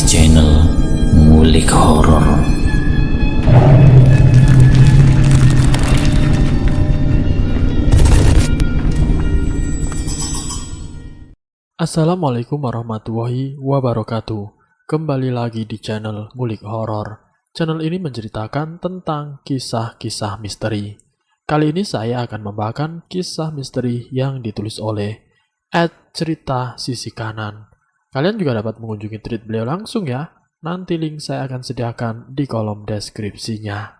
channel Ngulik Horor. Assalamualaikum warahmatullahi wabarakatuh. Kembali lagi di channel Ngulik Horor. Channel ini menceritakan tentang kisah-kisah misteri. Kali ini saya akan membawakan kisah misteri yang ditulis oleh @cerita sisi kanan. Kalian juga dapat mengunjungi tweet beliau langsung ya. Nanti link saya akan sediakan di kolom deskripsinya.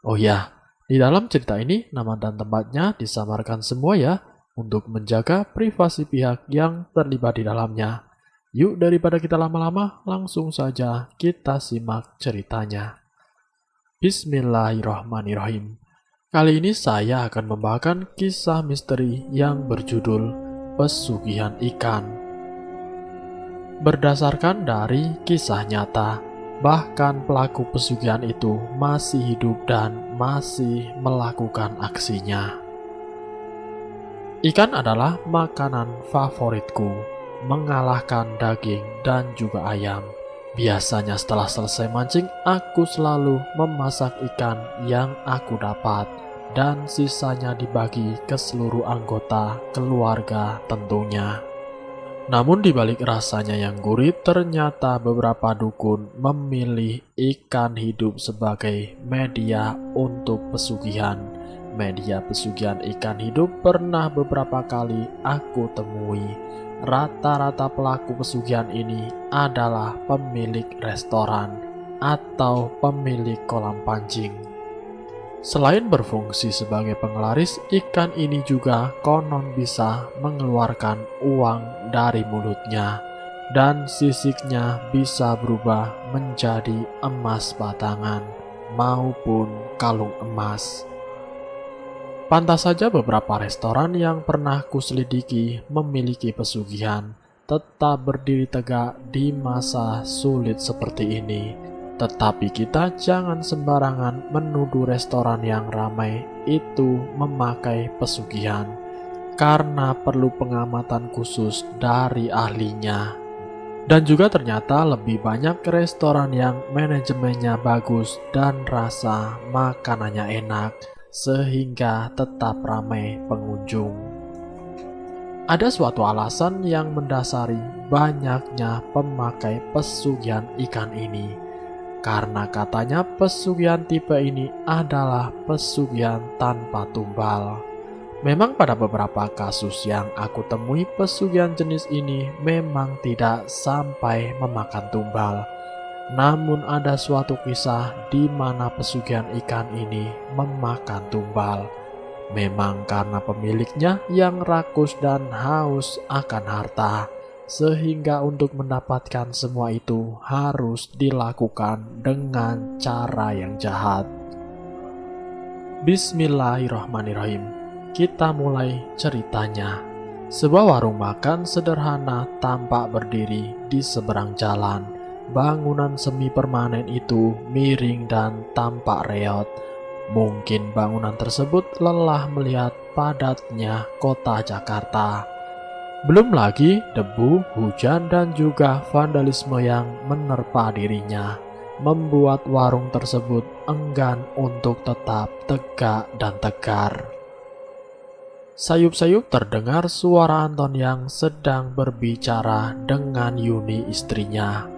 Oh ya, di dalam cerita ini nama dan tempatnya disamarkan semua ya, untuk menjaga privasi pihak yang terlibat di dalamnya. Yuk, daripada kita lama-lama, langsung saja kita simak ceritanya. Bismillahirrahmanirrahim. Kali ini saya akan membawakan kisah misteri yang berjudul Pesugihan Ikan. Berdasarkan dari kisah nyata, bahkan pelaku pesugihan itu masih hidup dan masih melakukan aksinya. Ikan adalah makanan favoritku, mengalahkan daging dan juga ayam. Biasanya setelah selesai mancing, aku selalu memasak ikan yang aku dapat dan sisanya dibagi ke seluruh anggota keluarga tentunya. Namun dibalik rasanya yang gurih, ternyata beberapa dukun memilih ikan hidup sebagai media untuk pesugihan. Media pesugihan ikan hidup pernah beberapa kali aku temui. Rata-rata pelaku pesugihan ini adalah pemilik restoran atau pemilik kolam pancing. Selain berfungsi sebagai penglaris, ikan ini juga konon bisa mengeluarkan uang dari mulutnya, dan sisiknya bisa berubah menjadi emas batangan maupun kalung emas. Pantas saja beberapa restoran yang pernah kuselidiki memiliki pesugihan tetap berdiri tegak di masa sulit seperti ini. Tetapi kita jangan sembarangan menuduh restoran yang ramai itu memakai pesugihan, karena perlu pengamatan khusus dari ahlinya. Dan juga ternyata lebih banyak restoran yang manajemennya bagus dan rasa makanannya enak, sehingga tetap ramai pengunjung. Ada suatu alasan yang mendasari banyaknya pemakai pesugihan ikan ini, karena katanya pesugihan tipe ini adalah pesugihan tanpa tumbal. Memang pada beberapa kasus yang aku temui, pesugihan jenis ini memang tidak sampai memakan tumbal. Namun ada suatu kisah di mana pesugihan ikan ini memakan tumbal. Memang karena pemiliknya yang rakus dan haus akan harta, sehingga untuk mendapatkan semua itu harus dilakukan dengan cara yang jahat. Bismillahirrahmanirrahim. Kita mulai ceritanya. Sebuah warung makan sederhana tampak berdiri di seberang jalan. Bangunan semi permanen itu miring dan tampak reot. Mungkin bangunan tersebut lelah melihat padatnya kota Jakarta. Belum lagi debu, hujan, dan juga vandalisme yang menerpa dirinya, membuat warung tersebut enggan untuk tetap tegak dan tegar. Sayup-sayup terdengar suara Anton yang sedang berbicara dengan Yuni, istrinya.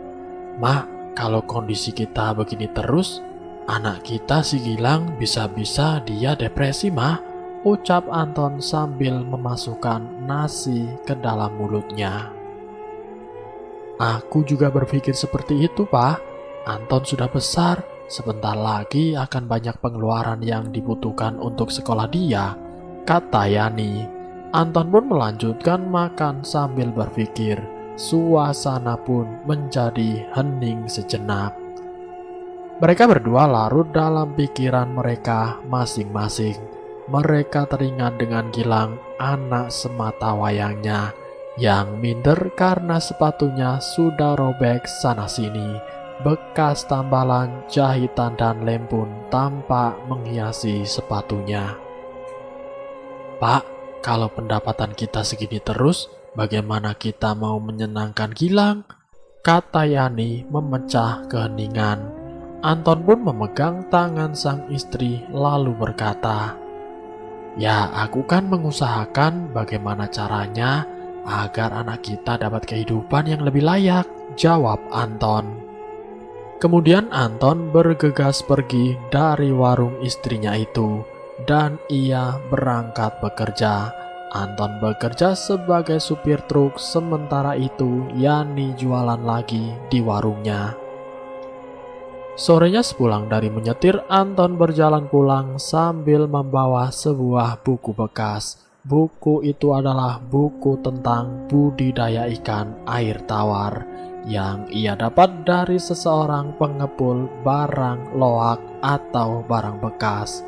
"Mak, kalau kondisi kita begini terus, anak kita si Gilang bisa-bisa dia depresi, Mah," ucap Anton sambil memasukkan nasi ke dalam mulutnya. "Aku juga berpikir seperti itu, Pak. Anton sudah besar, sebentar lagi akan banyak pengeluaran yang dibutuhkan untuk sekolah dia," kata Yani. Anton pun melanjutkan makan sambil berpikir. Suasana pun menjadi hening sejenak. Mereka berdua larut dalam pikiran mereka masing-masing. Mereka teringat dengan Gilang, anak sematawayangnya, yang minder karena sepatunya sudah robek sana-sini. Bekas tambalan, jahitan, dan lem pun tampak menghiasi sepatunya. "Pak, kalau pendapatan kita segini terus, bagaimana kita mau menyenangkan Gilang?" kata Yani memecah keheningan. Anton pun memegang tangan sang istri lalu berkata, "Ya, aku kan mengusahakan bagaimana caranya agar anak kita dapat kehidupan yang lebih layak," jawab Anton. Kemudian Anton bergegas pergi dari warung istrinya itu dan ia berangkat bekerja. Anton bekerja sebagai supir truk, sementara itu Yani jualan lagi di warungnya. Sorenya sepulang dari menyetir, Anton berjalan pulang sambil membawa sebuah buku bekas. Buku itu adalah buku tentang budidaya ikan air tawar yang ia dapat dari seseorang pengepul barang loak atau barang bekas.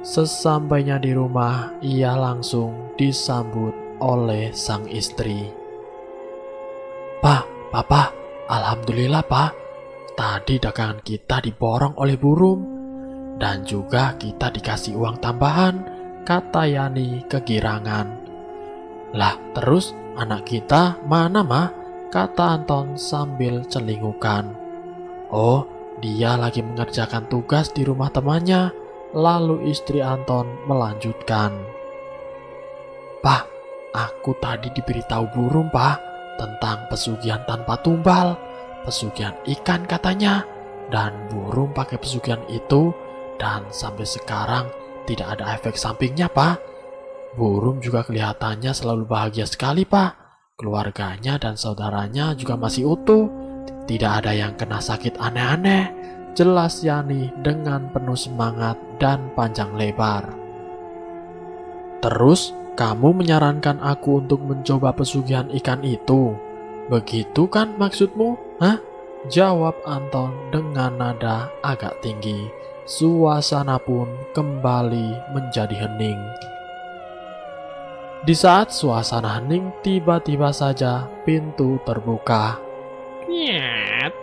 Sesampainya di rumah, ia langsung disambut oleh sang istri. Papa, alhamdulillah Pak. Tadi dagangan kita diborong oleh burung dan juga kita dikasih uang tambahan, kata Yani kegirangan. Lah terus anak kita mana mah? Kata Anton sambil celingukan. Oh, dia lagi mengerjakan tugas di rumah temannya. Lalu istri Anton melanjutkan. Pak, aku tadi diberitahu burung Pak tentang pesugihan tanpa tumbal. Pesugihan ikan katanya, dan burung pakai pesugihan itu dan sampai sekarang tidak ada efek sampingnya Pak. Burung juga kelihatannya selalu bahagia sekali Pak. Keluarganya dan saudaranya juga masih utuh. Tidak ada yang kena sakit aneh-aneh, jelas Yani dengan penuh semangat dan panjang lebar. Terus kamu menyarankan aku untuk mencoba pesugihan ikan itu? Begitu kan maksudmu? Hah? Jawab Anton dengan nada agak tinggi. Suasana pun kembali menjadi hening. Di saat suasana hening, tiba-tiba saja pintu terbuka. Nyet.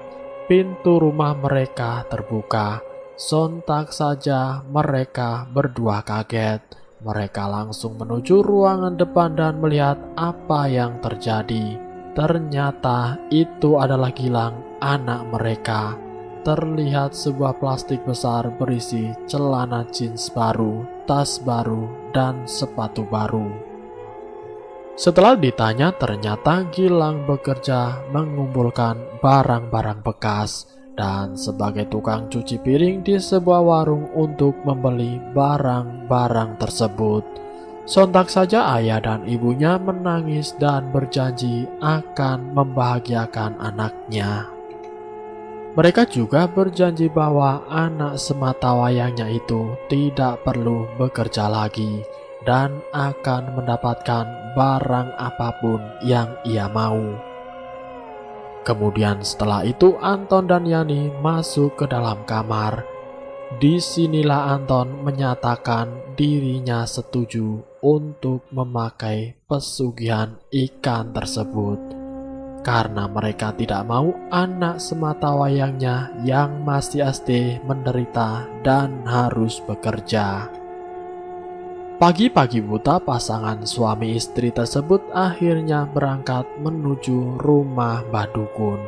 Pintu rumah mereka terbuka. Sontak saja mereka berdua kaget. Mereka langsung menuju ruangan depan dan melihat apa yang terjadi. Ternyata itu adalah Gilang, anak mereka. Terlihat sebuah plastik besar berisi celana jeans baru, tas baru, dan sepatu baru. Setelah ditanya, ternyata Gilang bekerja mengumpulkan barang-barang bekas dan sebagai tukang cuci piring di sebuah warung untuk membeli barang-barang tersebut. Sontak saja ayah dan ibunya menangis dan berjanji akan membahagiakan anaknya. Mereka juga berjanji bahwa anak sematawayangnya itu tidak perlu bekerja lagi dan akan mendapatkan barang apapun yang ia mau. Kemudian setelah itu Anton dan Yani masuk ke dalam kamar. Disinilah Anton menyatakan dirinya setuju untuk memakai pesugihan ikan tersebut karena mereka tidak mau anak sematawayangnya yang masih SD menderita dan harus bekerja. Pagi-pagi buta pasangan suami istri tersebut akhirnya berangkat menuju rumah Mbah Dukun.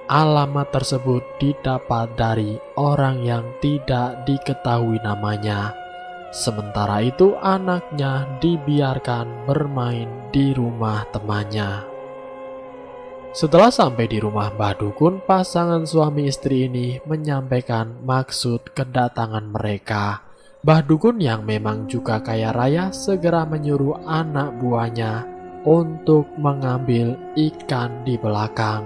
Alamat tersebut didapat dari orang yang tidak diketahui namanya. Sementara itu anaknya dibiarkan bermain di rumah temannya. Setelah sampai di rumah Mbah Dukun, pasangan suami istri ini menyampaikan maksud kedatangan mereka. Mbah Dukun yang memang juga kaya raya segera menyuruh anak buahnya untuk mengambil ikan di belakang.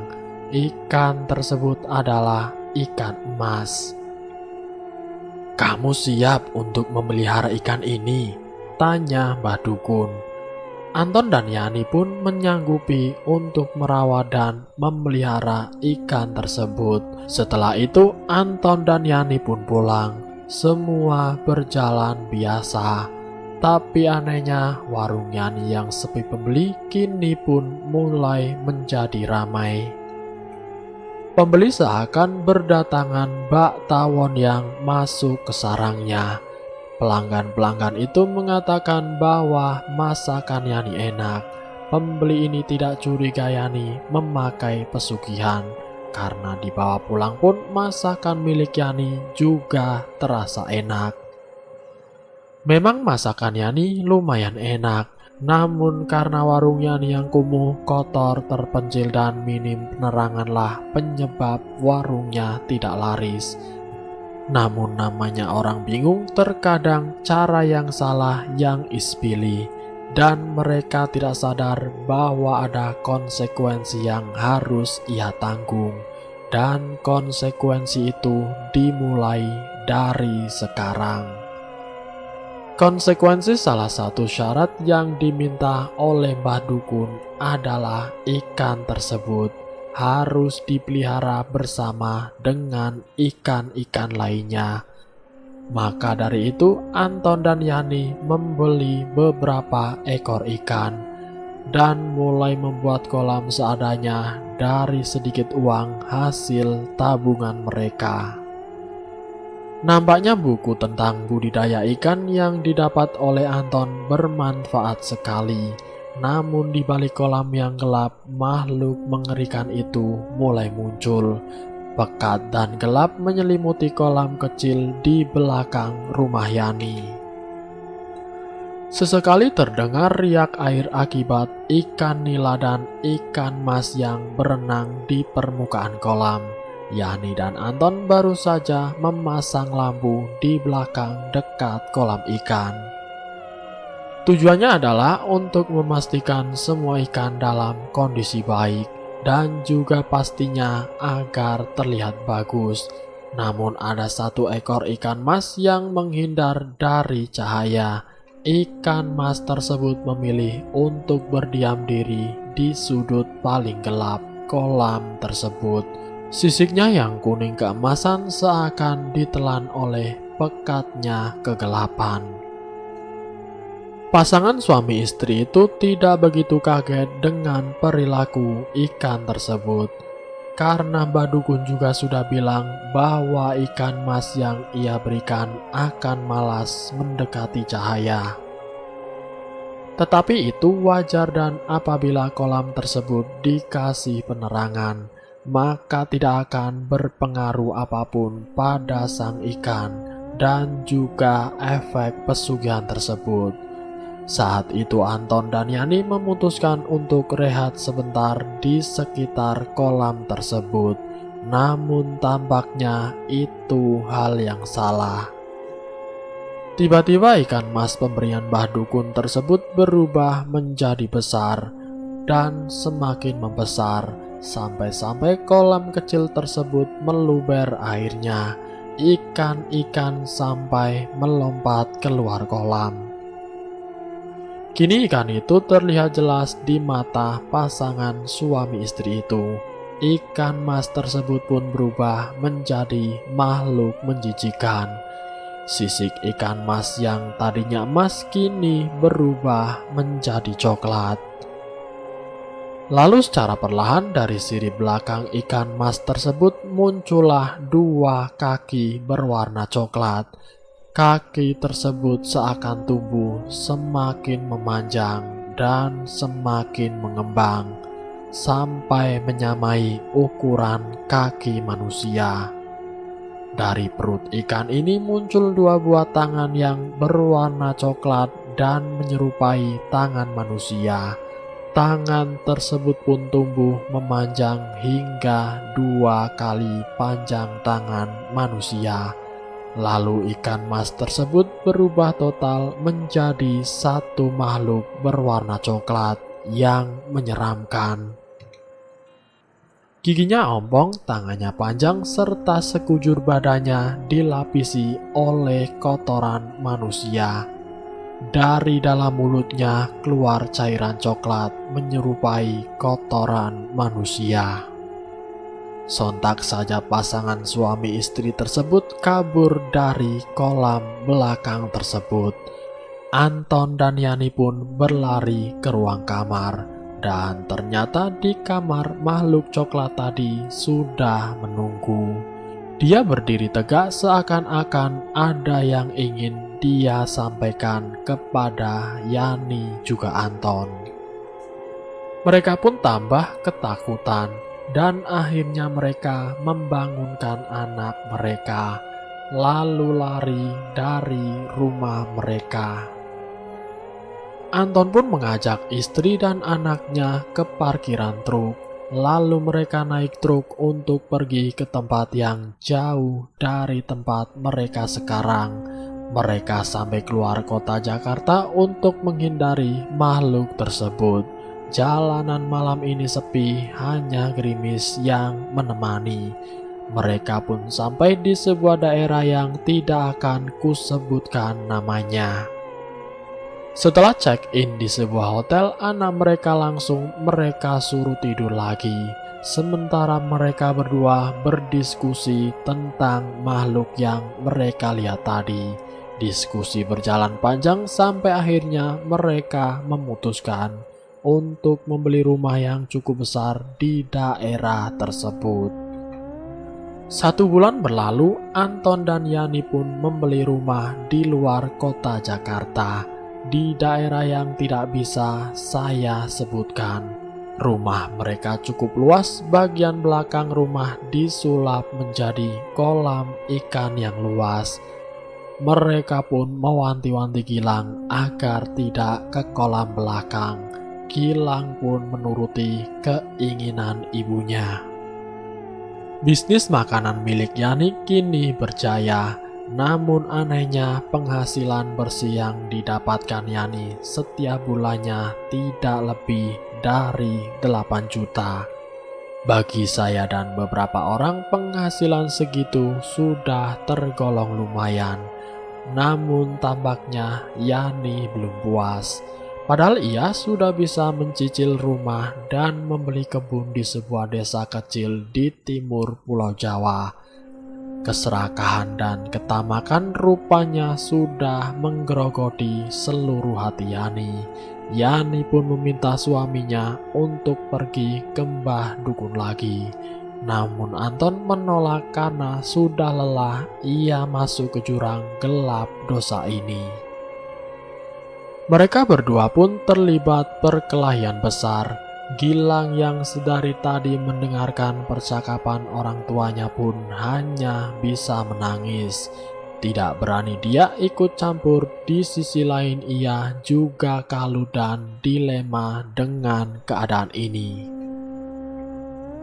Ikan tersebut adalah ikan emas. Kamu siap untuk memelihara ikan ini? Tanya Mbah Dukun. Anton dan Yani pun menyanggupi untuk merawat dan memelihara ikan tersebut. Setelah itu Anton dan Yani pun pulang. Semua berjalan biasa. Tapi anehnya warung Yani yang sepi pembeli kini pun mulai menjadi ramai. Pembeli seakan berdatangan bak tawon yang masuk ke sarangnya. Pelanggan-pelanggan itu mengatakan bahwa masakan Yani enak. pembeli ini tidak curiga Yani memakai pesugihan, karena dibawa pulang pun masakan milik Yani juga terasa enak. Memang masakan Yani lumayan enak, namun karena warung Yani yang kumuh, kotor, terpencil, dan minim peneranganlah penyebab warungnya tidak laris. Namun namanya orang bingung, terkadang cara yang salah yang ispili, dan mereka tidak sadar bahwa ada konsekuensi yang harus ia tanggung, dan konsekuensi itu dimulai dari sekarang. Konsekuensi salah satu syarat yang diminta oleh Mbah Dukun adalah ikan tersebut harus dipelihara bersama dengan ikan-ikan lainnya. Maka dari itu Anton dan Yani membeli beberapa ekor ikan dan mulai membuat kolam seadanya dari sedikit uang hasil tabungan mereka. Nampaknya buku tentang budidaya ikan yang didapat oleh Anton bermanfaat sekali. Namun di balik kolam yang gelap, makhluk mengerikan itu mulai muncul. Pekat dan gelap menyelimuti kolam kecil di belakang rumah Yani. Sesekali terdengar riak air akibat ikan nila dan ikan mas yang berenang di permukaan kolam. Yani dan Anton baru saja memasang lampu di belakang dekat kolam ikan. Tujuannya adalah untuk memastikan semua ikan dalam kondisi baik dan juga pastinya agar terlihat bagus. Namun ada satu ekor ikan mas yang menghindar dari cahaya. Ikan mas tersebut memilih untuk berdiam diri di sudut paling gelap kolam tersebut. Sisiknya yang kuning keemasan seakan ditelan oleh pekatnya kegelapan. Pasangan suami istri itu tidak begitu kaget dengan perilaku ikan tersebut, karena Mbah Dukun juga sudah bilang bahwa ikan mas yang ia berikan akan malas mendekati cahaya. Tetapi itu wajar, dan apabila kolam tersebut dikasih penerangan, maka tidak akan berpengaruh apapun pada sang ikan dan juga efek pesugihan tersebut. Saat itu Anton dan Yani memutuskan untuk rehat sebentar di sekitar kolam tersebut. Namun tampaknya itu hal yang salah. Tiba-tiba ikan mas pemberian Mbah Dukun tersebut berubah menjadi besar dan semakin membesar. Sampai-sampai kolam kecil tersebut meluber airnya. Ikan-ikan sampai melompat keluar kolam. Kini ikan itu terlihat jelas di mata pasangan suami istri itu. Ikan mas tersebut pun berubah menjadi makhluk menjijikan. Sisik ikan mas yang tadinya emas kini berubah menjadi coklat. Lalu secara perlahan dari sirip belakang ikan mas tersebut muncullah dua kaki berwarna coklat. Kaki tersebut seakan tumbuh semakin memanjang dan semakin mengembang sampai menyamai ukuran kaki manusia. Dari perut ikan ini muncul dua buah tangan yang berwarna coklat dan menyerupai tangan manusia. Tangan tersebut pun tumbuh memanjang hingga 2 kali panjang tangan manusia. Lalu ikan mas tersebut berubah total menjadi satu makhluk berwarna coklat yang menyeramkan. Giginya ompong, tangannya panjang, serta sekujur badannya dilapisi oleh kotoran manusia. Dari dalam mulutnya keluar cairan coklat menyerupai kotoran manusia. Sontak saja pasangan suami istri tersebut kabur dari kolam belakang tersebut. Anton dan Yani pun berlari ke ruang kamar, dan ternyata di kamar makhluk coklat tadi sudah menunggu. Dia berdiri tegak seakan-akan ada yang ingin dia sampaikan kepada Yani juga Anton. Mereka pun tambah ketakutan dan akhirnya mereka membangunkan anak mereka, lalu lari dari rumah mereka. Anton pun mengajak istri dan anaknya ke parkiran truk. Lalu mereka naik truk untuk pergi ke tempat yang jauh dari tempat mereka sekarang. Mereka sampai keluar kota Jakarta untuk menghindari makhluk tersebut. Jalanan malam ini sepi, hanya gerimis yang menemani. Mereka pun sampai di sebuah daerah yang tidak akan kusebutkan namanya. Setelah check-in di sebuah hotel, anak mereka langsung mereka suruh tidur lagi. Sementara mereka berdua berdiskusi tentang makhluk yang mereka lihat tadi. Diskusi berjalan panjang sampai akhirnya mereka memutuskan untuk membeli rumah yang cukup besar di daerah tersebut. 1 bulan berlalu, Anton dan Yani pun membeli rumah di luar kota Jakarta, di daerah yang tidak bisa saya sebutkan. Rumah mereka cukup luas, bagian belakang rumah disulap menjadi kolam ikan yang luas. Mereka pun mewanti-wanti Gilang agar tidak ke kolam belakang. Gilang pun menuruti keinginan ibunya. Bisnis makanan milik Yani kini berjaya. Namun anehnya penghasilan bersih yang didapatkan Yani setiap bulannya tidak lebih dari 8 juta. Bagi saya dan beberapa orang penghasilan segitu sudah tergolong lumayan. Namun tampaknya Yani belum puas. Padahal ia sudah bisa mencicil rumah dan membeli kebun di sebuah desa kecil di timur Pulau Jawa. Keserakahan dan ketamakan rupanya sudah menggerogoti seluruh hati Yani. Yani pun meminta suaminya untuk pergi ke Mbah Dukun lagi. Namun Anton menolak karena sudah lelah ia masuk ke jurang gelap dosa ini. Mereka berdua pun terlibat perkelahian besar. Gilang yang sedari tadi mendengarkan percakapan orang tuanya pun hanya bisa menangis. Tidak berani dia ikut campur, di sisi lain ia juga kalut dan dilema dengan keadaan ini.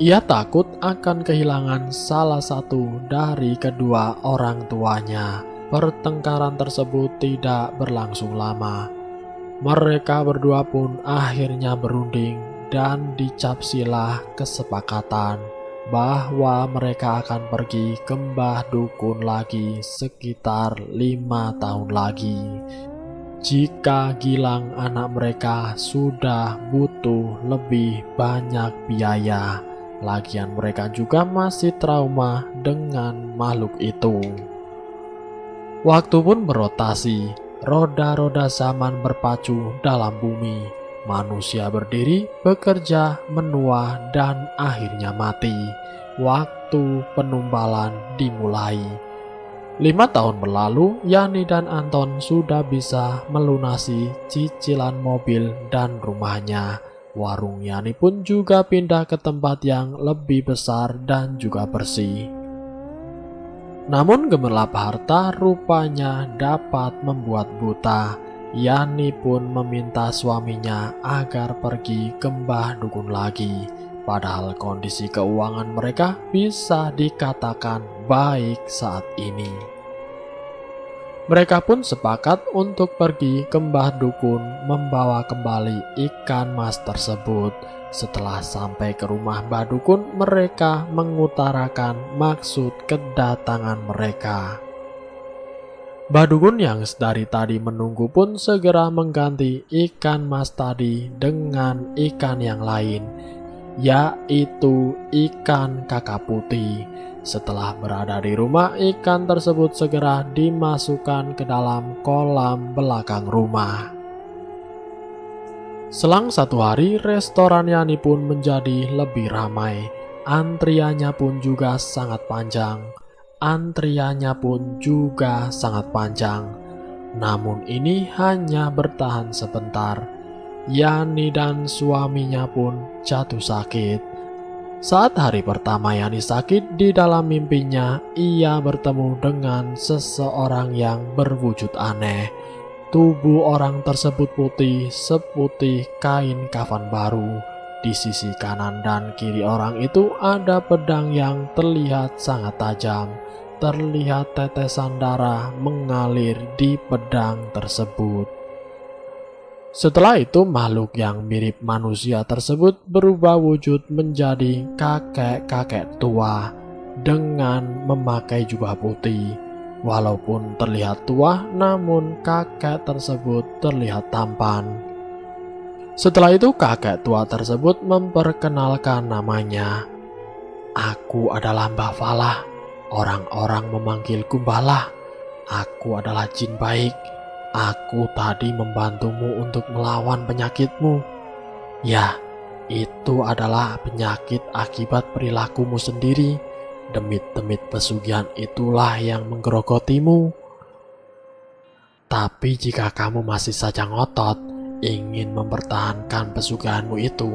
Ia takut akan kehilangan salah satu dari kedua orang tuanya. Pertengkaran tersebut tidak berlangsung lama. Mereka berdua pun akhirnya berunding dan dicapsilah kesepakatan bahwa mereka akan pergi ke Mbah Dukun lagi sekitar 5 tahun lagi. Jika Gilang anak mereka sudah butuh lebih banyak biaya, lagian mereka juga masih trauma dengan makhluk itu. Waktu pun berotasi, roda-roda zaman berpacu dalam bumi. Manusia berdiri, bekerja, menua, dan akhirnya mati. Waktu penumbalan dimulai. 5 tahun berlalu, Yani dan Anton sudah bisa melunasi cicilan mobil dan rumahnya. Warung Yani pun juga pindah ke tempat yang lebih besar dan juga bersih. Namun gemerlap harta rupanya dapat membuat buta. Yani pun meminta suaminya agar pergi ke Mbah Dukun lagi. Padahal kondisi keuangan mereka bisa dikatakan baik saat ini. Mereka pun sepakat untuk pergi ke Mbah Dukun membawa kembali ikan mas tersebut. Setelah sampai ke rumah Mbah Dukun, mereka mengutarakan maksud kedatangan mereka. Mbah Dukun yang sedari tadi menunggu pun segera mengganti ikan mas tadi dengan ikan yang lain, yaitu ikan kakap putih. Setelah berada di rumah, ikan tersebut segera dimasukkan ke dalam kolam belakang rumah. Selang 1 hari, restoran Yani pun menjadi lebih ramai. Antriannya pun juga sangat panjang. Namun ini hanya bertahan sebentar. Yani dan suaminya pun jatuh sakit. Saat hari pertama Yani sakit, di dalam mimpinya ia bertemu dengan seseorang yang berwujud aneh. Tubuh orang tersebut putih seputih kain kafan baru. Di sisi kanan dan kiri orang itu ada pedang yang terlihat sangat tajam. Terlihat tetesan darah mengalir di pedang tersebut. Setelah itu makhluk yang mirip manusia tersebut berubah wujud menjadi kakek-kakek tua dengan memakai jubah putih. Walaupun terlihat tua, namun kakek tersebut terlihat tampan. Setelah itu kakek tua tersebut memperkenalkan namanya. Aku adalah Mbah Falah. Orang-orang memanggilku Balah. Aku adalah jin baik. Aku tadi membantumu untuk melawan penyakitmu. Ya, itu adalah penyakit akibat perilakumu sendiri. Demit-demit pesugihan itulah yang menggerogotimu. Tapi jika kamu masih saja ngotot, ingin mempertahankan pesugihanmu itu,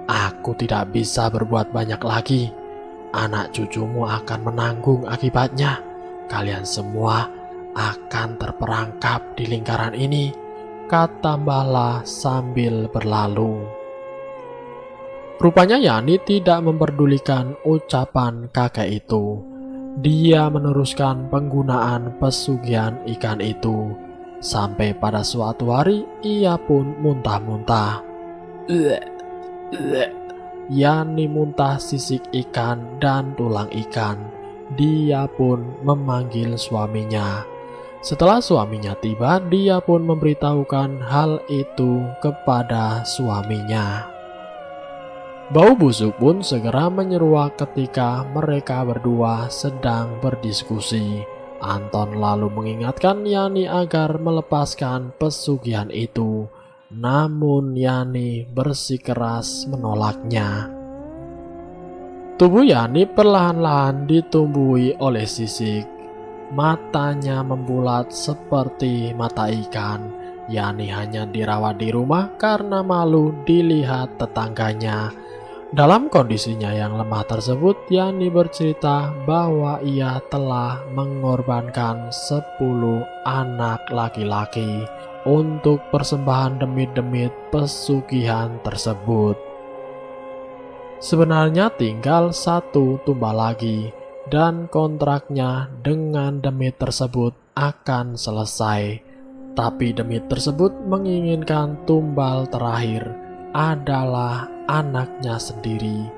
aku tidak bisa berbuat banyak lagi. Anak cucumu akan menanggung akibatnya. Kalian semua akan terperangkap di lingkaran ini, kata Mbah sambil berlalu. Rupanya Yani tidak memperdulikan ucapan kakek itu. Dia meneruskan penggunaan pesugihan ikan itu. Sampai pada suatu hari ia pun muntah-muntah. Yani muntah sisik ikan dan tulang ikan. Dia pun memanggil suaminya. Setelah suaminya tiba, dia pun memberitahukan hal itu kepada suaminya. Bau busuk pun segera menyeruak ketika mereka berdua sedang berdiskusi. Anton lalu mengingatkan Yani agar melepaskan pesugihan itu. Namun Yani bersikeras menolaknya. Tubuh Yani perlahan-lahan ditumbuhi oleh sisik. Matanya membulat seperti mata ikan. Yani hanya dirawat di rumah karena malu dilihat tetangganya. Dalam kondisinya yang lemah tersebut, Yani bercerita bahwa ia telah mengorbankan 10 anak laki-laki untuk persembahan demit-demit pesugihan tersebut. Sebenarnya tinggal 1 tumbal lagi dan kontraknya dengan demit tersebut akan selesai. Tapi demit tersebut menginginkan tumbal terakhir adalah anaknya sendiri.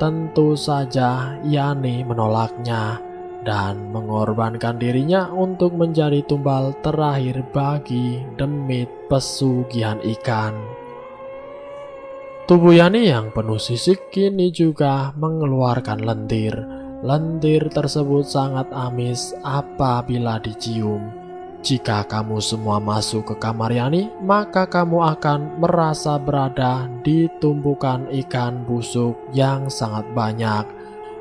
Tentu saja Yani menolaknya dan mengorbankan dirinya untuk menjadi tumbal terakhir bagi demit pesugihan ikan. Tubuh Yani yang penuh sisik kini juga mengeluarkan lendir. Lendir tersebut sangat amis apabila dicium. Jika kamu semua masuk ke kamar Yani, maka kamu akan merasa berada di tumpukan ikan busuk yang sangat banyak.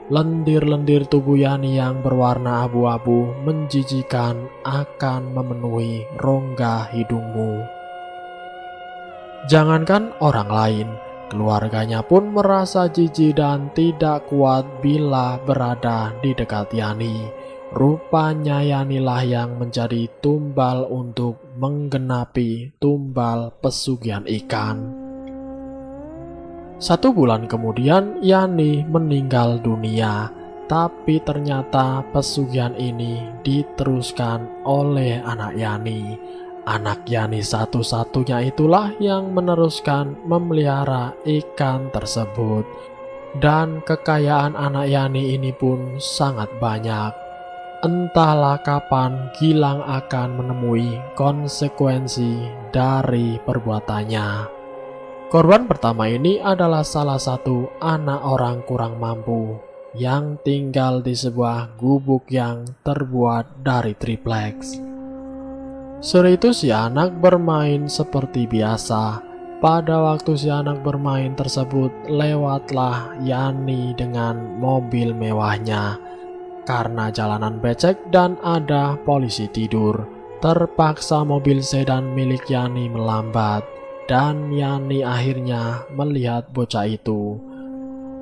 Lendir-lendir tubuh Yani yang berwarna abu-abu menjijikan akan memenuhi rongga hidungmu. Jangankan orang lain, keluarganya pun merasa jijik dan tidak kuat bila berada di dekat Yani. Rupanya Yanilah yang menjadi tumbal untuk menggenapi tumbal pesugihan ikan. 1 bulan kemudian Yani meninggal dunia, tapi ternyata pesugihan ini diteruskan oleh anak Yani. Anak Yani satu-satunya itulah yang meneruskan memelihara ikan tersebut. Dan kekayaan anak Yani ini pun sangat banyak. Entahlah kapan Gilang akan menemui konsekuensi dari perbuatannya. Korban pertama ini adalah salah satu anak orang kurang mampu yang tinggal di sebuah gubuk yang terbuat dari triplex. Sore itu si anak bermain seperti biasa. Pada waktu si anak bermain tersebut, lewatlah Yani dengan mobil mewahnya. Karena jalanan becek dan ada polisi tidur, terpaksa mobil sedan milik Yani melambat. dan Yani akhirnya melihat bocah itu.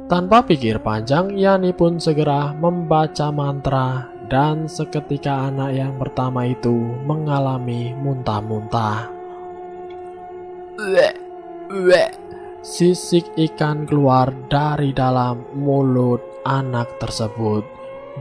Tanpa pikir panjang, Yani pun segera membaca mantra dan seketika anak yang pertama itu mengalami muntah-muntah. Uek, uek. Sisik ikan keluar dari dalam mulut anak tersebut,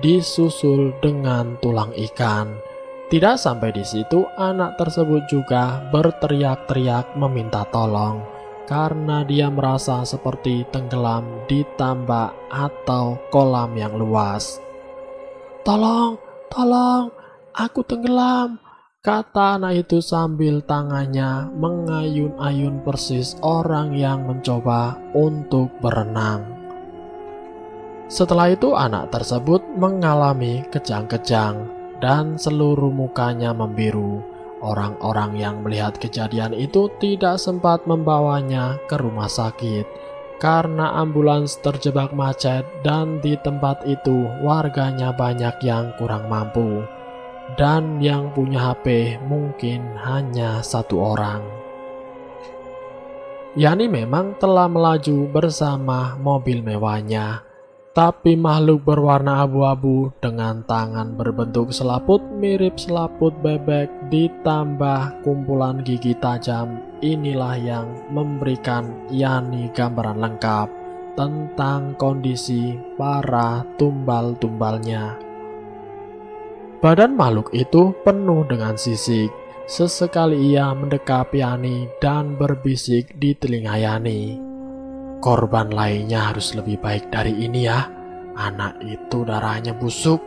disusul dengan tulang ikan. Tidak sampai di situ, anak tersebut juga berteriak-teriak meminta tolong karena dia merasa seperti tenggelam di tambak atau kolam yang luas. "Tolong, tolong, aku tenggelam," kata anak itu sambil tangannya mengayun-ayun persis orang yang mencoba untuk berenang. Setelah itu anak tersebut mengalami kejang-kejang dan seluruh mukanya membiru. Orang-orang yang melihat kejadian itu tidak sempat membawanya ke rumah sakit karena ambulans terjebak macet dan di tempat itu warganya banyak yang kurang mampu dan yang punya HP mungkin hanya satu orang. Yani memang telah melaju bersama mobil mewahnya, tapi makhluk berwarna abu-abu dengan tangan berbentuk selaput mirip selaput bebek ditambah kumpulan gigi tajam inilah yang memberikan Yani gambaran lengkap tentang kondisi para tumbal-tumbalnya. Badan makhluk itu penuh dengan sisik. Sesekali ia mendekap Yani dan berbisik di telinga Yani. "Korban lainnya harus lebih baik dari ini ya. Anak itu darahnya busuk."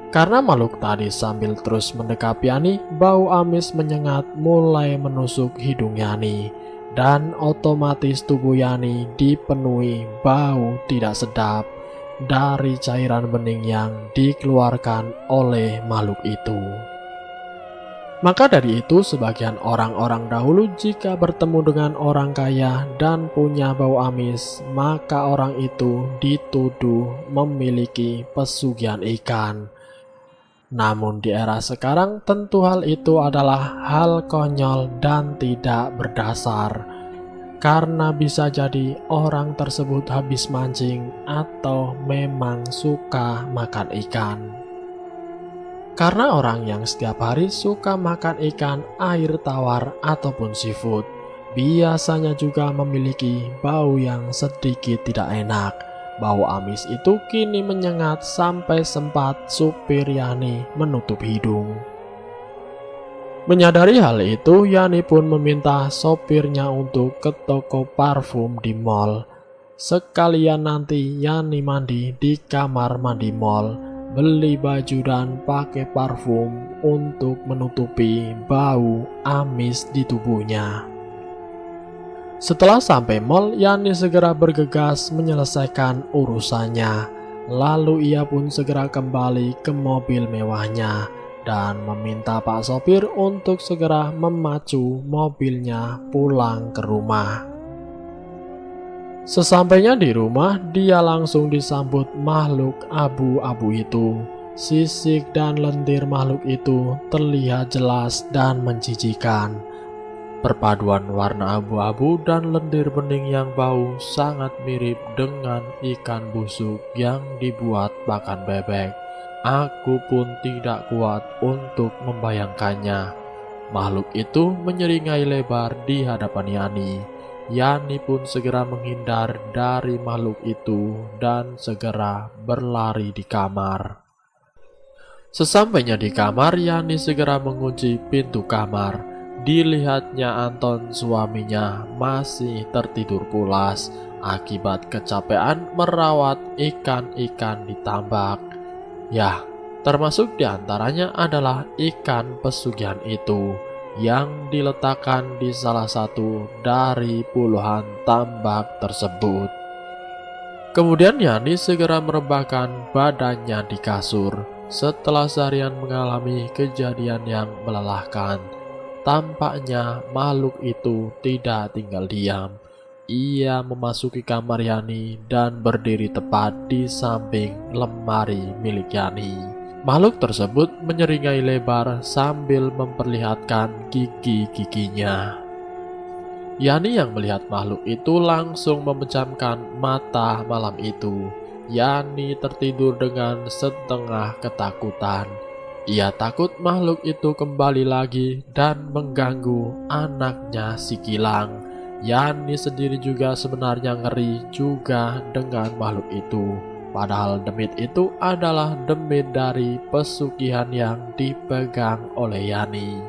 Karena makhluk tadi sambil terus mendekap Yani, bau amis menyengat mulai menusuk hidung Yani. Dan otomatis tubuh Yani dipenuhi bau tidak sedap dari cairan bening yang dikeluarkan oleh makhluk itu. Maka dari itu sebagian orang-orang dahulu jika bertemu dengan orang kaya dan punya bau amis, maka orang itu dituduh memiliki pesugihan ikan. Namun di era sekarang tentu hal itu adalah hal konyol dan tidak berdasar, karena bisa jadi orang tersebut habis mancing atau memang suka makan ikan. Karena orang yang setiap hari suka makan ikan, air tawar, ataupun seafood, biasanya juga memiliki bau yang sedikit tidak enak. Bau amis itu kini menyengat sampai sempat supir Yani menutup hidung. Menyadari hal itu, Yani pun meminta sopirnya untuk ke toko parfum di mall. Sekalian nanti Yani mandi di kamar mandi mall, beli baju dan pakai parfum untuk menutupi bau amis di tubuhnya. Setelah sampai mall, Yani segera bergegas menyelesaikan urusannya. Lalu ia pun segera kembali ke mobil mewahnya dan meminta Pak sopir untuk segera memacu mobilnya pulang ke rumah. Sesampainya di rumah, dia langsung disambut makhluk abu-abu itu. Sisik dan lendir makhluk itu terlihat jelas dan menjijikan. Perpaduan warna abu-abu dan lendir bening yang bau sangat mirip dengan ikan busuk yang dibuat pakan bebek. Aku pun tidak kuat untuk membayangkannya. Makhluk itu menyeringai lebar di hadapan Yani. Yani pun segera menghindar dari makhluk itu dan segera berlari di kamar. Sesampainya di kamar, Yani segera mengunci pintu kamar. Dilihatnya Anton, suaminya, masih tertidur pulas akibat kecapean merawat ikan-ikan di tambak. Ya, termasuk diantaranya adalah ikan pesugihan itu yang diletakkan di salah satu dari puluhan tambak tersebut. Kemudian Yani segera merebahkan badannya di kasur. Setelah seharian mengalami kejadian yang melelahkan, tampaknya makhluk itu tidak tinggal diam. Ia memasuki kamar Yani dan berdiri tepat di samping lemari milik Yani. Makhluk tersebut menyeringai lebar sambil memperlihatkan gigi-giginya. Yani yang melihat makhluk itu langsung memejamkan mata malam itu. Yani tertidur dengan setengah ketakutan. Ia takut makhluk itu kembali lagi dan mengganggu anaknya si Gilang. Yani sendiri juga sebenarnya ngeri juga dengan makhluk itu. Padahal demit itu adalah demit dari pesugihan yang dipegang oleh Yani.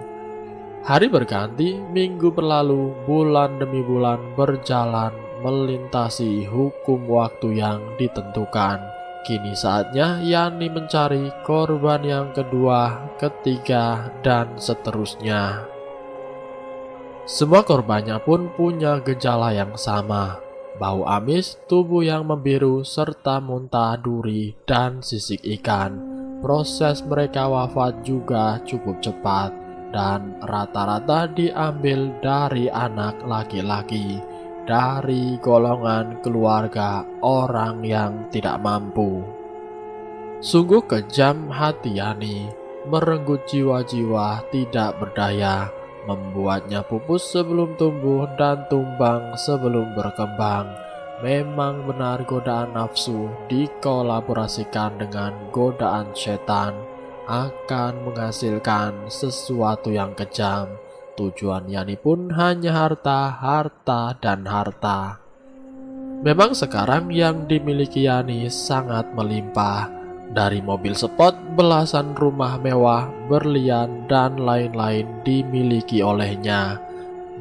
Hari berganti, minggu berlalu, bulan demi bulan berjalan melintasi hukum waktu yang ditentukan. Kini saatnya Yani mencari korban yang kedua, ketiga, dan seterusnya. Semua korbannya pun punya gejala yang sama. Bau amis, tubuh yang membiru, serta muntah duri dan sisik ikan. Proses mereka wafat juga cukup cepat, dan rata-rata diambil dari anak laki-laki, dari golongan keluarga orang yang tidak mampu. Sungguh kejam hati Yani, merenggut jiwa-jiwa tidak berdaya, membuatnya pupus sebelum tumbuh dan tumbang sebelum berkembang. Memang benar godaan nafsu dikolaborasikan dengan godaan setan akan menghasilkan sesuatu yang kejam. Tujuan Yani pun hanya harta, harta, dan harta. Memang sekarang yang dimiliki Yani sangat melimpah. Dari mobil sport, belasan rumah mewah, berlian, dan lain-lain dimiliki olehnya.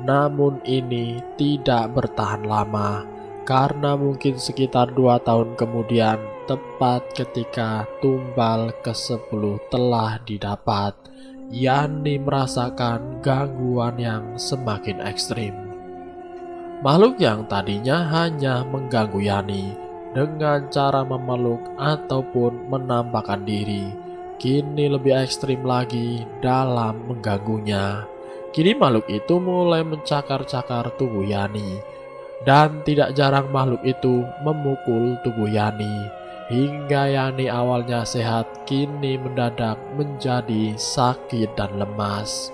Namun ini tidak bertahan lama, karena mungkin sekitar 2 tahun kemudian, tepat ketika tumbal ke-10 telah didapat, Yani merasakan gangguan yang semakin ekstrim. Makhluk yang tadinya hanya mengganggu Yani dengan cara memeluk ataupun menampakkan diri, kini lebih ekstrim lagi dalam mengganggunya. Kini makhluk itu mulai mencakar-cakar tubuh Yani, dan tidak jarang makhluk itu memukul tubuh Yani, hingga Yani awalnya sehat kini mendadak menjadi sakit dan lemas.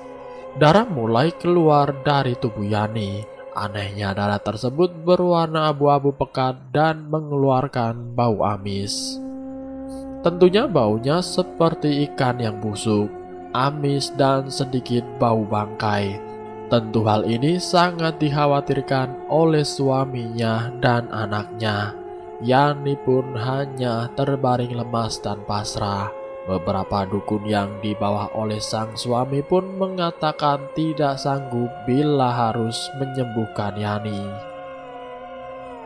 Darah mulai keluar dari tubuh Yani. Anehnya darah tersebut berwarna abu-abu pekat dan mengeluarkan bau amis. Tentunya baunya seperti ikan yang busuk, amis, dan sedikit bau bangkai. Tentu hal ini sangat dikhawatirkan oleh suaminya dan anaknya. Yani pun hanya terbaring lemas dan pasrah. Beberapa dukun yang dibawa oleh sang suami pun mengatakan tidak sanggup bila harus menyembuhkan Yani.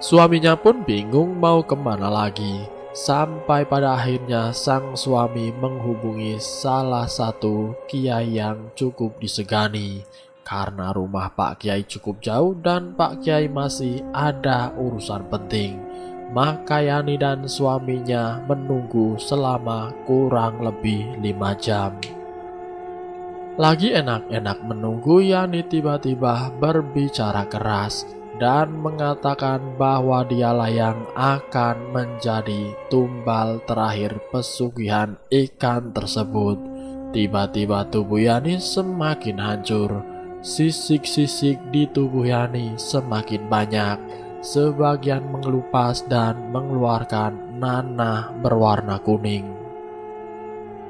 Suaminya pun bingung mau kemana lagi. Sampai pada akhirnya sang suami menghubungi salah satu kiai yang cukup disegani. Karena rumah Pak Kiai cukup jauh dan Pak Kiai masih ada urusan penting, maka Yani dan suaminya menunggu selama kurang lebih 5 jam. Lagi enak-enak menunggu, Yani tiba-tiba berbicara keras dan mengatakan bahwa dialah yang akan menjadi tumbal terakhir pesugihan ikan tersebut. Tiba-tiba tubuh Yani semakin hancur. Sisik-sisik di tubuh Yani semakin banyak. Sebagian mengelupas dan mengeluarkan nanah berwarna kuning.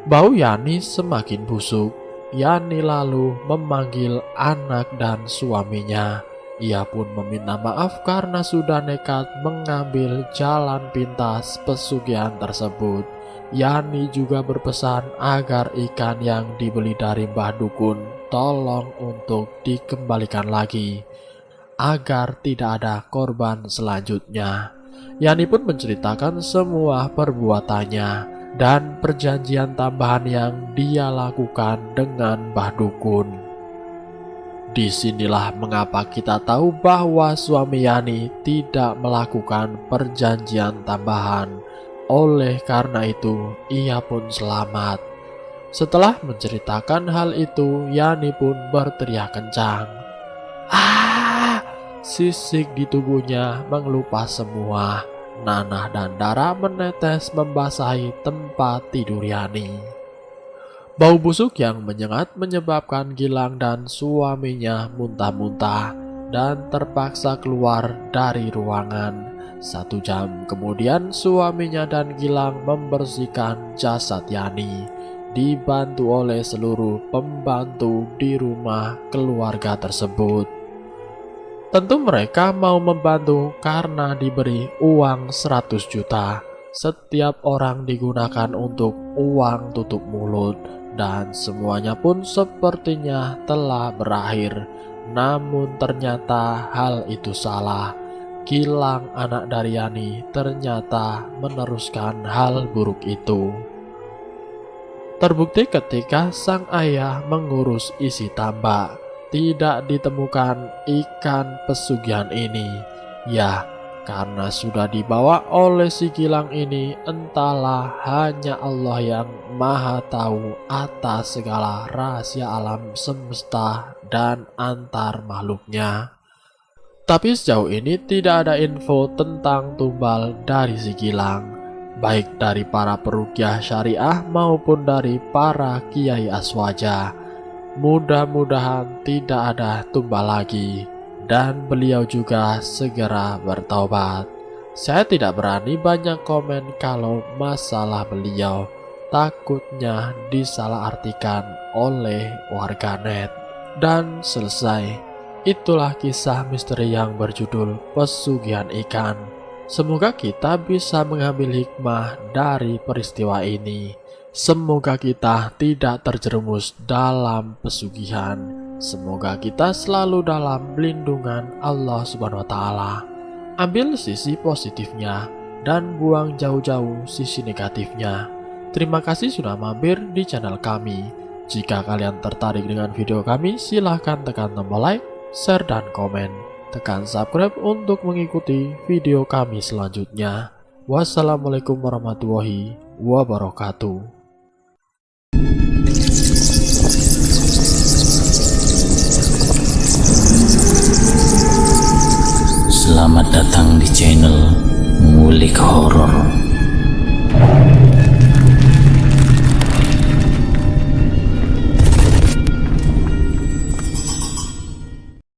Bau Yani semakin busuk. Yani lalu memanggil anak dan suaminya. Ia pun meminta maaf karena sudah nekat mengambil jalan pintas pesugihan tersebut. Yani juga berpesan agar ikan yang dibeli dari Mbah Dukun tolong untuk dikembalikan lagi, agar tidak ada korban selanjutnya. Yani pun menceritakan semua perbuatannya dan perjanjian tambahan yang dia lakukan dengan Mbah Dukun. Disinilah mengapa kita tahu bahwa suami Yani tidak melakukan perjanjian tambahan. Oleh karena itu, ia pun selamat. Setelah menceritakan hal itu, Yani pun berteriak kencang. Ah! Sisik di tubuhnya mengelupas semua. Nanah dan darah menetes membasahi tempat tidur Yani. Bau busuk yang menyengat menyebabkan Gilang dan suaminya muntah-muntah. dan terpaksa keluar dari ruangan. 1 jam kemudian suaminya dan Gilang membersihkan jasad Yani, dibantu oleh seluruh pembantu di rumah keluarga tersebut. Tentu mereka mau membantu karena diberi uang 100 juta. Setiap orang digunakan untuk uang tutup mulut, dan semuanya pun sepertinya telah berakhir. Namun ternyata hal itu salah. Gilang, anak dari Yani, ternyata meneruskan hal buruk itu. Terbukti ketika sang ayah mengurus isi tambak, tidak ditemukan ikan pesugihan ini. Ya, karena sudah dibawa oleh si Gilang ini, entahlah, hanya Allah yang maha tahu atas segala rahasia alam semesta dan antar makhluknya. Tapi sejauh ini tidak ada info tentang tumbal dari si Gilang, baik dari para peruqyah syariah maupun dari para kiai aswaja. Mudah-mudahan tidak ada tumbal lagi dan beliau juga segera bertaubat. Saya tidak berani banyak komen kalau masalah beliau, takutnya disalahartikan oleh warganet. Dan selesai. Itulah kisah misteri yang berjudul Pesugihan Ikan. Semoga kita bisa mengambil hikmah dari peristiwa ini. Semoga kita tidak terjerumus dalam pesugihan. Semoga kita selalu dalam lindungan Allah Subhanahu wa Ta'ala. Ambil sisi positifnya dan buang jauh-jauh sisi negatifnya. Terima kasih sudah mampir di channel kami. Jika kalian tertarik dengan video kami, silahkan tekan tombol like, share, dan komen. Tekan subscribe untuk mengikuti video kami selanjutnya. Wassalamualaikum warahmatullahi wabarakatuh. Selamat datang di channel Ngulik Horor.